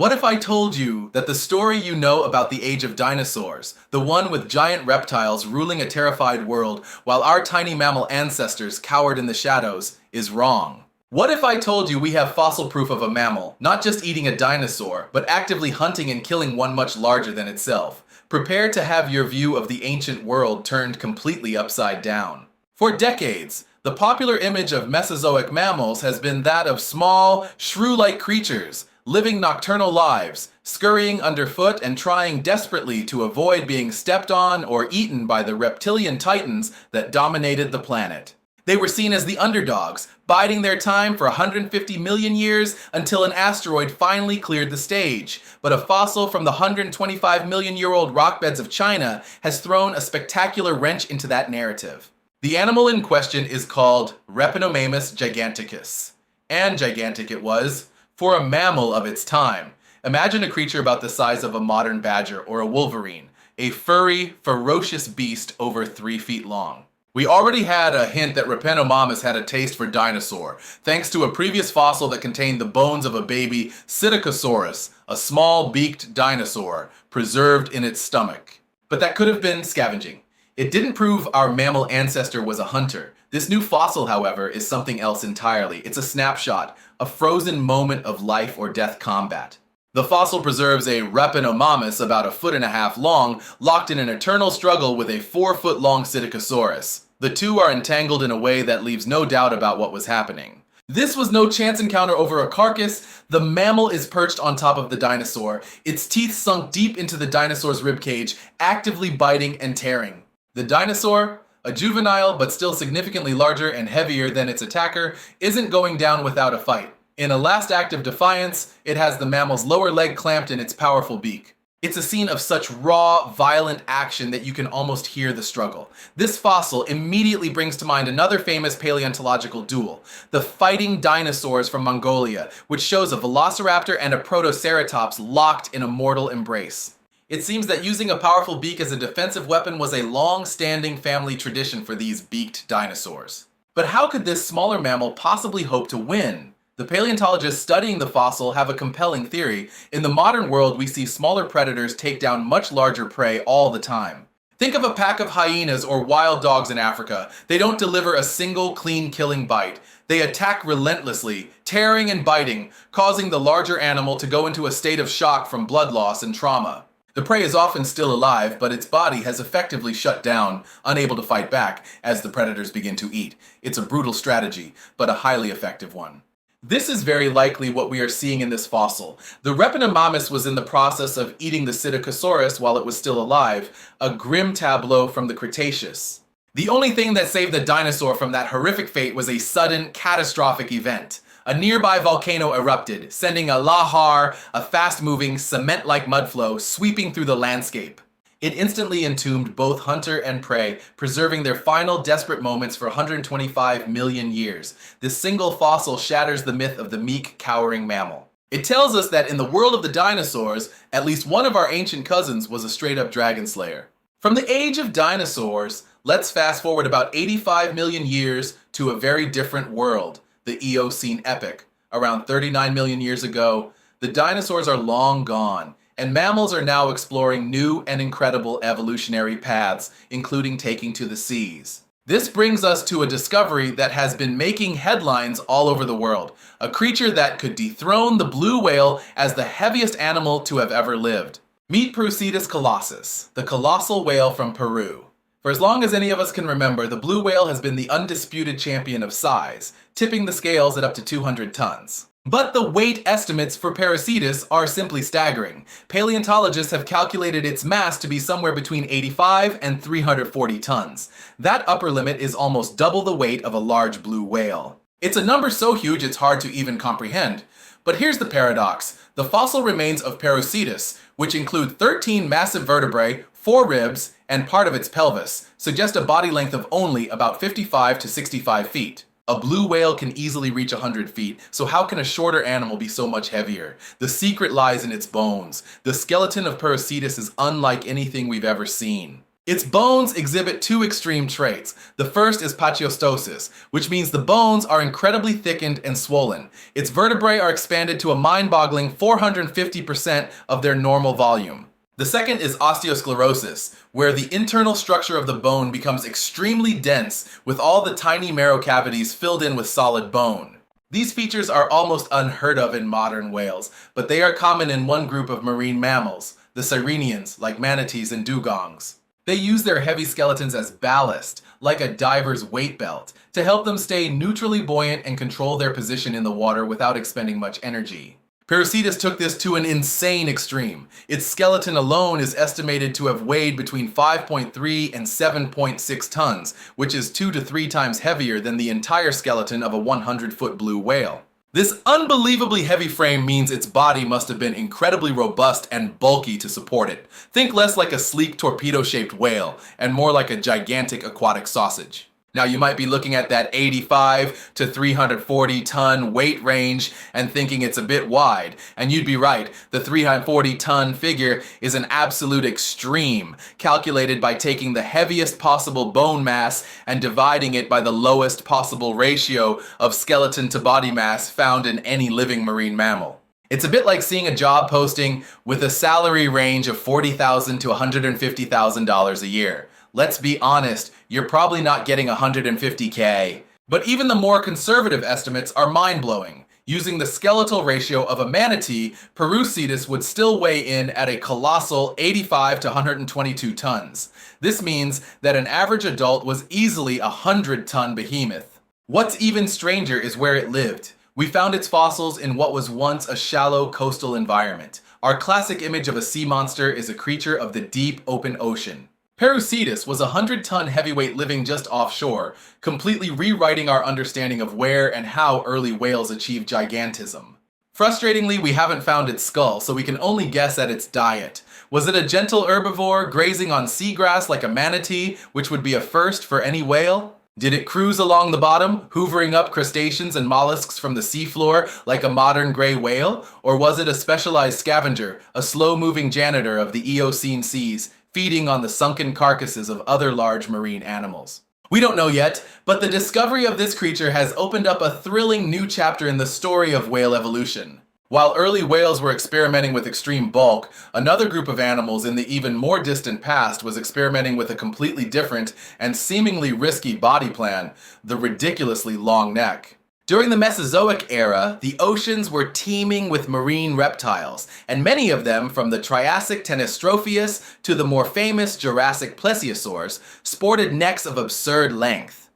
What if I told you that the story you know about the age of dinosaurs, the one with giant reptiles ruling a terrified world while our tiny mammal ancestors cowered in the shadows, is wrong? What if I told you we have fossil proof of a mammal, not just eating a dinosaur, but actively hunting and killing one much larger than itself? Prepare to have your view of the ancient world turned completely upside down. For decades, the popular image of Mesozoic mammals has been that of small, shrew-like creatures, living nocturnal lives, scurrying underfoot and trying desperately to avoid being stepped on or eaten by the reptilian titans that dominated the planet. They were seen as the underdogs, biding their time for 150 million years until an asteroid finally cleared the stage. But a fossil from the 125 million-year-old rock beds of China has thrown a spectacular wrench into that narrative. The animal in question is called Repenomamus giganticus. And gigantic it was, for a mammal of its time. Imagine a creature about the size of a modern badger or a wolverine, a furry, ferocious beast over 3 feet long. We already had a hint that Repenomamus had a taste for dinosaur, thanks to a previous fossil that contained the bones of a baby Psittacosaurus, a small beaked dinosaur, preserved in its stomach. But that could have been scavenging. It didn't prove our mammal ancestor was a hunter. This new fossil, however, is something else entirely. It's a snapshot, a frozen moment of life or death combat. The fossil preserves a Repenomamus about 1.5 feet long, locked in an eternal struggle with a 4-foot-long Psittacosaurus. The two are entangled in a way that leaves no doubt about what was happening. This was no chance encounter over a carcass. The mammal is perched on top of the dinosaur, its teeth sunk deep into the dinosaur's ribcage, actively biting and tearing. The dinosaur, a juvenile but still significantly larger and heavier than its attacker, isn't going down without a fight. In a last act of defiance, it has the mammal's lower leg clamped in its powerful beak. It's a scene of such raw, violent action that you can almost hear the struggle. This fossil immediately brings to mind another famous paleontological duel, the fighting dinosaurs from Mongolia, which shows a velociraptor and a protoceratops locked in a mortal embrace. It seems that using a powerful beak as a defensive weapon was a long-standing family tradition for these beaked dinosaurs. But how could this smaller mammal possibly hope to win? The paleontologists studying the fossil have a compelling theory. In the modern world, we see smaller predators take down much larger prey all the time. Think of a pack of hyenas or wild dogs in Africa. They don't deliver a single clean killing bite. They attack relentlessly, tearing and biting, causing the larger animal to go into a state of shock from blood loss and trauma. The prey is often still alive, but its body has effectively shut down, unable to fight back as the predators begin to eat. It's a brutal strategy, but a highly effective one. This is very likely what we are seeing in this fossil. The Repenomamus was in the process of eating the Psittacosaurus while it was still alive, a grim tableau from the Cretaceous. The only thing that saved the dinosaur from that horrific fate was a sudden, catastrophic event. A nearby volcano erupted, sending a lahar, a fast-moving, cement-like mudflow, sweeping through the landscape. It instantly entombed both hunter and prey, preserving their final desperate moments for 125 million years. This single fossil shatters the myth of the meek, cowering mammal. It tells us that in the world of the dinosaurs, at least one of our ancient cousins was a straight-up dragon slayer. From the age of dinosaurs, let's fast forward about 85 million years to a very different world, the Eocene epoch. Around 39 million years ago, the dinosaurs are long gone, and mammals are now exploring new and incredible evolutionary paths, including taking to the seas. This brings us to a discovery that has been making headlines all over the world, a creature that could dethrone the blue whale as the heaviest animal to have ever lived. Meet Procetus colossus, the colossal whale from Peru. For as long as any of us can remember, the blue whale has been the undisputed champion of size, tipping the scales at up to 200 tons. But the weight estimates for Procetus are simply staggering. Paleontologists have calculated its mass to be somewhere between 85 and 340 tons. That upper limit is almost double the weight of a large blue whale. It's a number so huge it's hard to even comprehend. But here's the paradox. The fossil remains of Procetus, which include 13 massive vertebrae, 4 ribs, and part of its pelvis, suggest a body length of only about 55 to 65 feet. A blue whale can easily reach 100 feet, so how can a shorter animal be so much heavier? The secret lies in its bones. The skeleton of Procetus is unlike anything we've ever seen. Its bones exhibit two extreme traits. The first is pachyostosis, which means the bones are incredibly thickened and swollen. Its vertebrae are expanded to a mind-boggling 450% of their normal volume. The second is osteosclerosis, where the internal structure of the bone becomes extremely dense with all the tiny marrow cavities filled in with solid bone. These features are almost unheard of in modern whales, but they are common in one group of marine mammals, the sirenians, like manatees and dugongs. They use their heavy skeletons as ballast, like a diver's weight belt, to help them stay neutrally buoyant and control their position in the water without expending much energy. Perocetus took this to an insane extreme. Its skeleton alone is estimated to have weighed between 5.3 and 7.6 tons, which is 2 to 3 times heavier than the entire skeleton of a 100-foot blue whale. This unbelievably heavy frame means its body must have been incredibly robust and bulky to support it. Think less like a sleek torpedo-shaped whale and more like a gigantic aquatic sausage. Now you might be looking at that 85 to 340 ton weight range and thinking it's a bit wide, and you'd be right. The 340 ton figure is an absolute extreme, calculated by taking the heaviest possible bone mass and dividing it by the lowest possible ratio of skeleton to body mass found in any living marine mammal. It's a bit like seeing a job posting with a salary range of $40,000 to $150,000 a year. Let's be honest, you're probably not getting $150K. But even the more conservative estimates are mind-blowing. Using the skeletal ratio of a manatee, Perocetus would still weigh in at a colossal 85 to 122 tons. This means that an average adult was easily a 100-ton behemoth. What's even stranger is where it lived. We found its fossils in what was once a shallow coastal environment. Our classic image of a sea monster is a creature of the deep open ocean. Perocetus was a 100-ton heavyweight living just offshore, completely rewriting our understanding of where and how early whales achieved gigantism. Frustratingly, we haven't found its skull, so we can only guess at its diet. Was it a gentle herbivore, grazing on seagrass like a manatee, which would be a first for any whale? Did it cruise along the bottom, hoovering up crustaceans and mollusks from the seafloor like a modern gray whale? Or was it a specialized scavenger, a slow-moving janitor of the Eocene seas, feeding on the sunken carcasses of other large marine animals? We don't know yet, but the discovery of this creature has opened up a thrilling new chapter in the story of whale evolution. While early whales were experimenting with extreme bulk, another group of animals in the even more distant past was experimenting with a completely different and seemingly risky body plan, the ridiculously long neck. During the Mesozoic era, the oceans were teeming with marine reptiles, and many of them, from the Triassic Tenestropheus to the more famous Jurassic plesiosaurs, sported necks of absurd length.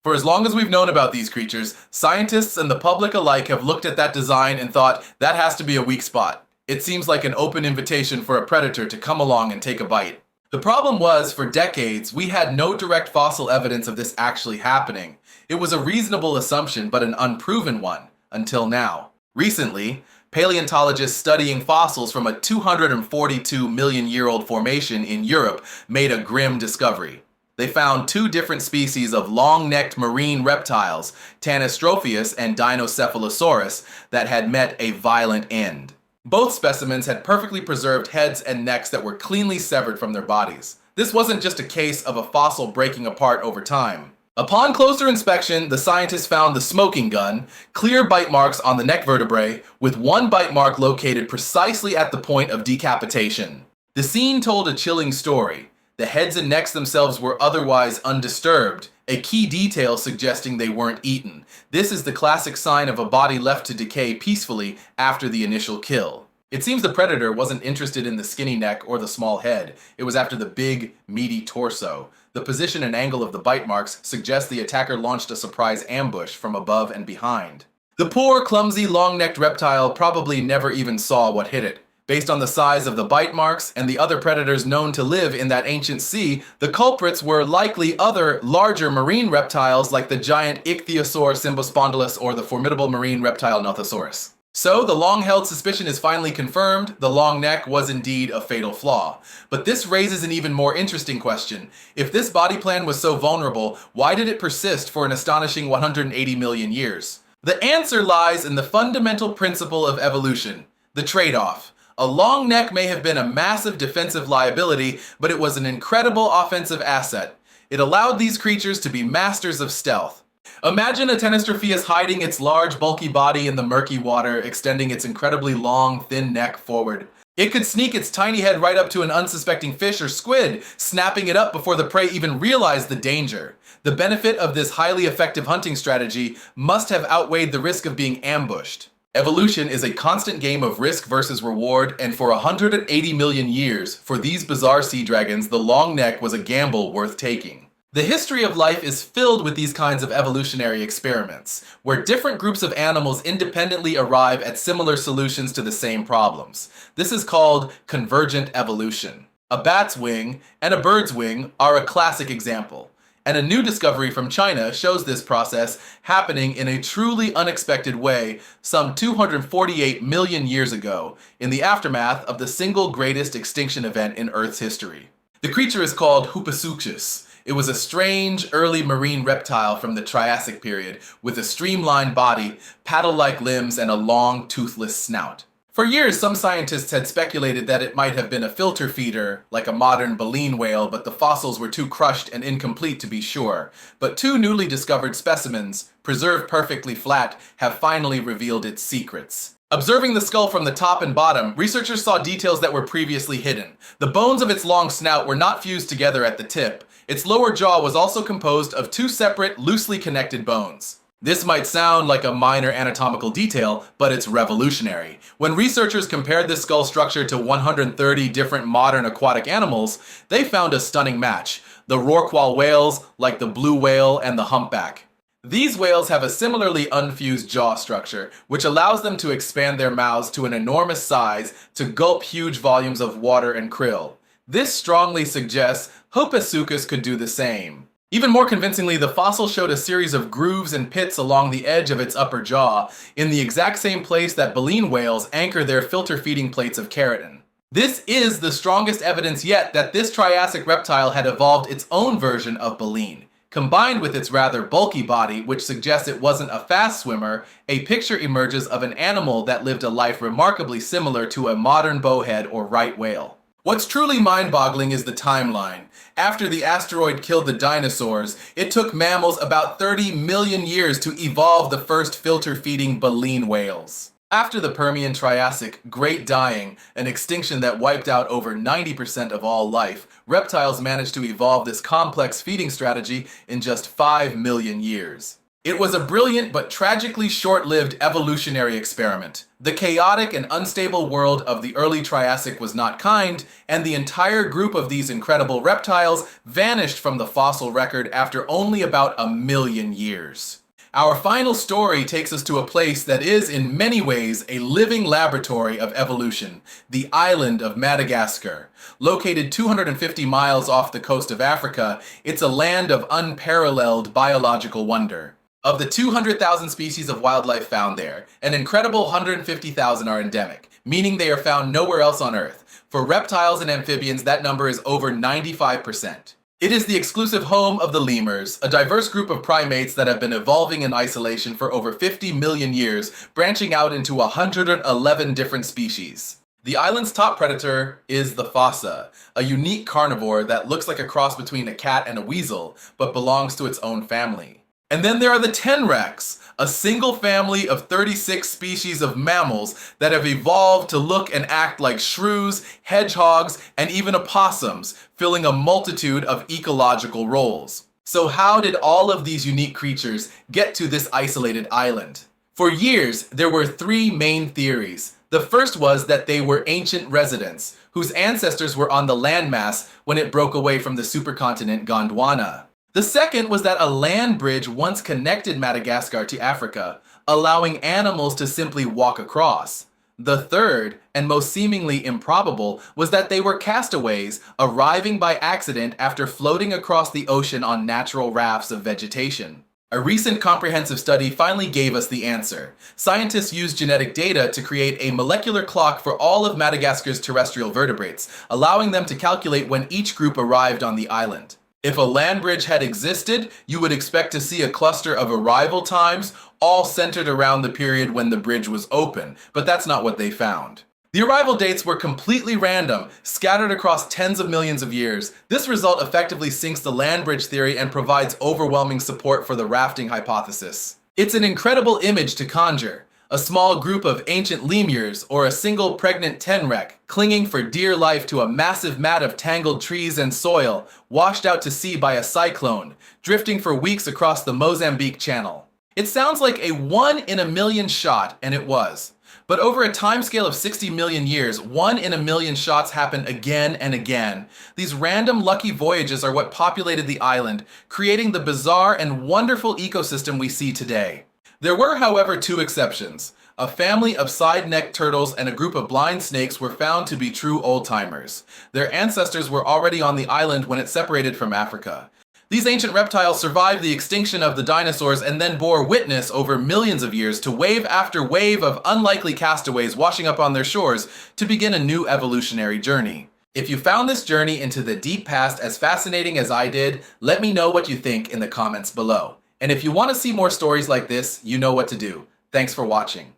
For as long as we've known about these creatures, scientists and the public alike have looked at that design and thought, that has to be a weak spot. It seems like an open invitation for a predator to come along and take a bite. The problem was, for decades, we had no direct fossil evidence of this actually happening. It was a reasonable assumption, but an unproven one, until now. Recently, paleontologists studying fossils from a 242 million-year-old formation in Europe made a grim discovery. They found two different species of long-necked marine reptiles, Tanistropheus and Dinocephalosaurus, that had met a violent end. Both specimens had perfectly preserved heads and necks that were cleanly severed from their bodies. This wasn't just a case of a fossil breaking apart over time. Upon closer inspection, the scientists found the smoking gun, clear bite marks on the neck vertebrae, with one bite mark located precisely at the point of decapitation. The scene told a chilling story. The heads and necks themselves were otherwise undisturbed, a key detail suggesting they weren't eaten. This is the classic sign of a body left to decay peacefully after the initial kill. It seems the predator wasn't interested in the skinny neck or the small head. It was after the big, meaty torso. The position and angle of the bite marks suggest the attacker launched a surprise ambush from above and behind. The poor, clumsy, long-necked reptile probably never even saw what hit it. Based on the size of the bite marks and the other predators known to live in that ancient sea, the culprits were likely other, larger marine reptiles like the giant ichthyosaur Symbospondylus or the formidable marine reptile Nothosaurus. So, the long-held suspicion is finally confirmed. The long neck was indeed a fatal flaw. But this raises an even more interesting question. If this body plan was so vulnerable, why did it persist for an astonishing 180 million years? The answer lies in the fundamental principle of evolution, the trade-off. A long neck may have been a massive defensive liability, but it was an incredible offensive asset. It allowed these creatures to be masters of stealth. Imagine a Tenestropheus hiding its large, bulky body in the murky water, extending its incredibly long, thin neck forward. It could sneak its tiny head right up to an unsuspecting fish or squid, snapping it up before the prey even realized the danger. The benefit of this highly effective hunting strategy must have outweighed the risk of being ambushed. Evolution is a constant game of risk versus reward, and for 180 million years, for these bizarre sea dragons, the long neck was a gamble worth taking. The history of life is filled with these kinds of evolutionary experiments, where different groups of animals independently arrive at similar solutions to the same problems. This is called convergent evolution. A bat's wing and a bird's wing are a classic example, and a new discovery from China shows this process happening in a truly unexpected way some 248 million years ago, in the aftermath of the single greatest extinction event in Earth's history. The creature is called Hupasuchus. It was a strange, early marine reptile from the Triassic period, with a streamlined body, paddle-like limbs, and a long, toothless snout. For years, some scientists had speculated that it might have been a filter feeder, like a modern baleen whale, but the fossils were too crushed and incomplete to be sure. But two newly discovered specimens, preserved perfectly flat, have finally revealed its secrets. Observing the skull from the top and bottom, researchers saw details that were previously hidden. The bones of its long snout were not fused together at the tip. Its lower jaw was also composed of two separate, loosely connected bones. This might sound like a minor anatomical detail, but it's revolutionary. When researchers compared this skull structure to 130 different modern aquatic animals, they found a stunning match. The rorqual whales, like the blue whale and the humpback. These whales have a similarly unfused jaw structure, which allows them to expand their mouths to an enormous size to gulp huge volumes of water and krill. This strongly suggests Hupasuchus could do the same. Even more convincingly, the fossil showed a series of grooves and pits along the edge of its upper jaw, in the exact same place that baleen whales anchor their filter-feeding plates of keratin. This is the strongest evidence yet that this Triassic reptile had evolved its own version of baleen. Combined with its rather bulky body, which suggests it wasn't a fast swimmer, a picture emerges of an animal that lived a life remarkably similar to a modern bowhead or right whale. What's truly mind-boggling is the timeline. After the asteroid killed the dinosaurs, it took mammals about 30 million years to evolve the first filter-feeding baleen whales. After the Permian-Triassic Great Dying, an extinction that wiped out over 90% of all life, reptiles managed to evolve this complex feeding strategy in just 5 million years. It was a brilliant but tragically short-lived evolutionary experiment. The chaotic and unstable world of the early Triassic was not kind, and the entire group of these incredible reptiles vanished from the fossil record after only about 1 million years. Our final story takes us to a place that is, in many ways, a living laboratory of evolution, the island of Madagascar. Located 250 miles off the coast of Africa, it's a land of unparalleled biological wonder. Of the 200,000 species of wildlife found there, an incredible 150,000 are endemic, meaning they are found nowhere else on Earth. For reptiles and amphibians, that number is over 95%. It is the exclusive home of the lemurs, a diverse group of primates that have been evolving in isolation for over 50 million years, branching out into 111 different species. The island's top predator is the fossa, a unique carnivore that looks like a cross between a cat and a weasel, but belongs to its own family. And then there are the tenrecs, a single family of 36 species of mammals that have evolved to look and act like shrews, hedgehogs, and even opossums, filling a multitude of ecological roles. So how did all of these unique creatures get to this isolated island? For years, there were 3 main theories. The first was that they were ancient residents, whose ancestors were on the landmass when it broke away from the supercontinent Gondwana. The second was that a land bridge once connected Madagascar to Africa, allowing animals to simply walk across. The third, and most seemingly improbable, was that they were castaways, arriving by accident after floating across the ocean on natural rafts of vegetation. A recent comprehensive study finally gave us the answer. Scientists used genetic data to create a molecular clock for all of Madagascar's terrestrial vertebrates, allowing them to calculate when each group arrived on the island. If a land bridge had existed, you would expect to see a cluster of arrival times, all centered around the period when the bridge was open, but that's not what they found. The arrival dates were completely random, scattered across tens of millions of years. This result effectively sinks the land bridge theory and provides overwhelming support for the rafting hypothesis. It's an incredible image to conjure. A small group of ancient lemurs or a single pregnant tenrec clinging for dear life to a massive mat of tangled trees and soil, washed out to sea by a cyclone, drifting for weeks across the Mozambique Channel. It sounds like a 1 in a million shot, and it was. But over a timescale of 60 million years, 1 in a million shots happen again and again. These random lucky voyages are what populated the island, creating the bizarre and wonderful ecosystem we see today. There were, however, 2 exceptions. A family of side-necked turtles and a group of blind snakes were found to be true old-timers. Their ancestors were already on the island when it separated from Africa. These ancient reptiles survived the extinction of the dinosaurs and then bore witness over millions of years to wave after wave of unlikely castaways washing up on their shores to begin a new evolutionary journey. If you found this journey into the deep past as fascinating as I did, let me know what you think in the comments below. And if you want to see more stories like this, you know what to do. Thanks for watching.